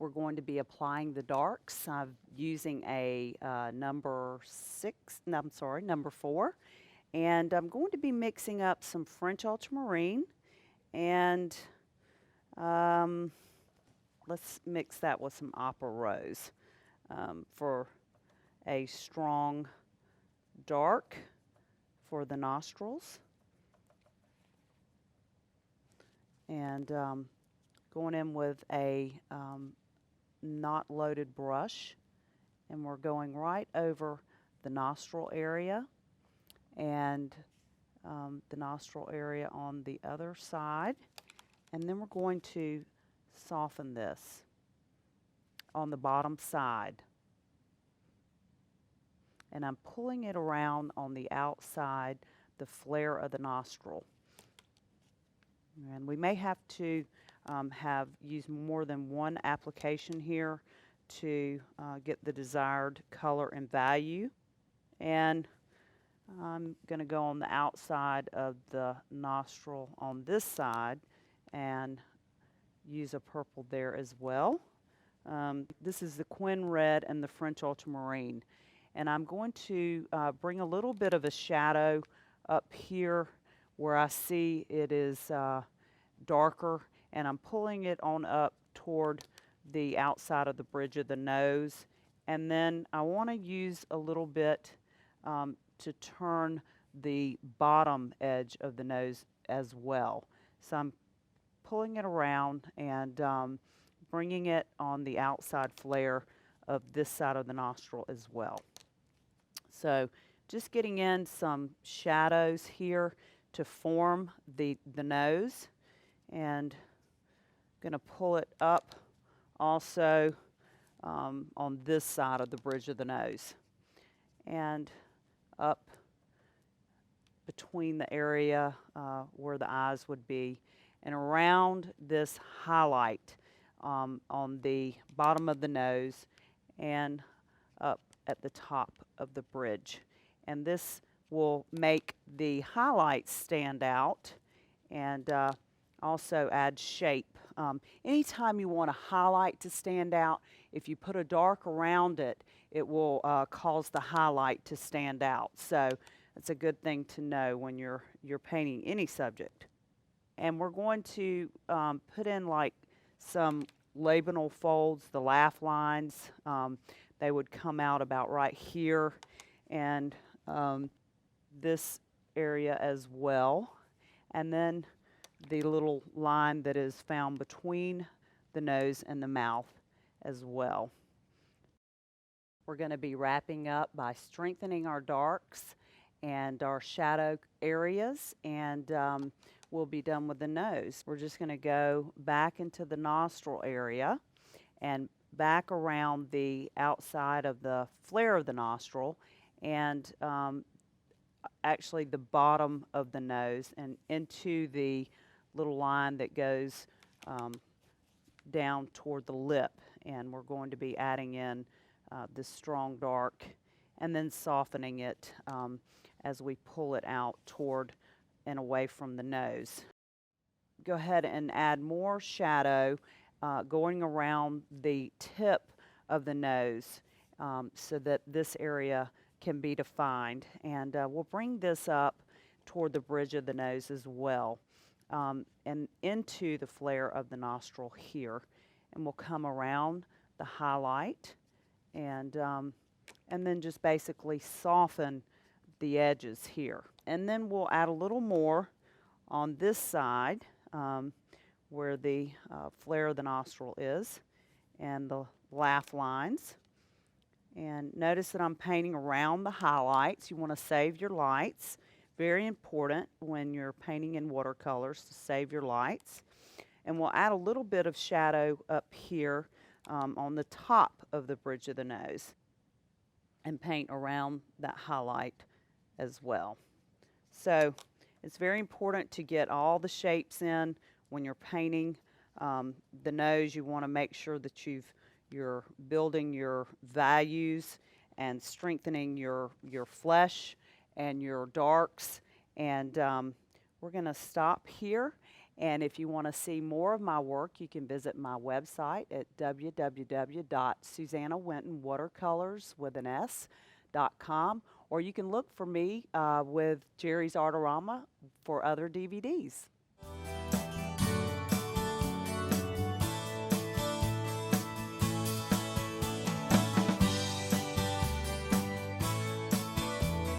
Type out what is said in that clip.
we're going to be applying the darks. I'm using a number 4. And I'm going to be mixing up some French ultramarine and let's mix that with some Opera Rose for a strong dark for the nostrils. And going in with a not loaded brush, and we're going right over the nostril area and the nostril area on the other side. And then we're going to soften this on the bottom side. And I'm pulling it around on the outside, the flare of the nostril. And we may have to use more than one application here to get the desired color and value. And I'm going to go on the outside of the nostril on this side and use a purple there as well. This is the Quin Red and the French Ultramarine. And I'm going to bring a little bit of a shadow up here where I see it is darker, and I'm pulling it on up toward the outside of the bridge of the nose. And then I want to use a little bit to turn the bottom edge of the nose as well. So I'm pulling it around and bringing it on the outside flare of this side of the nostril as well. So just getting in some shadows here to form the nose, and going to pull it up also on this side of the bridge of the nose and up between the area where the eyes would be and around this highlight on the bottom of the nose and up at the top of the bridge. And this will make the highlights stand out and also add shape. Anytime you want a highlight to stand out, if you put a dark around it, it will cause the highlight to stand out. So it's a good thing to know when you're painting any subject. And we're going to put in like some labial folds, the laugh lines. They would come out about right here, and this area as well. And then the little line that is found between the nose and the mouth as well. We're going to be wrapping up by strengthening our darks and our shadow areas, and we'll be done with the nose. We're just going to go back into the nostril area and back around the outside of the flare of the nostril and actually the bottom of the nose and into the little line that goes down toward the lip. And we're going to be adding in this strong dark and then softening it as we pull it out toward and away from the nose. Go ahead and add more shadow going around the tip of the nose so that this area can be defined. And we'll bring this up toward the bridge of the nose as well and into the flare of the nostril here. And we'll come around the highlight and then just basically soften the edges here. And then we'll add a little more on this side where the flare of the nostril is and the laugh lines. And notice that I'm painting around the highlights. You want to save your lights. Very important when you're painting in watercolors to save your lights. And we'll add a little bit of shadow up here on the top of the bridge of the nose and paint around that highlight as well. So it's very important to get all the shapes in when you're painting the nose. You want to make sure that you're building your values and strengthening your flesh and your darks. And we're going to stop here And if you want to see more of my work, you can visit my website at www.SuzannaWintonWatercolors.com, or you can look for me with Jerry's Artorama for other DVDs.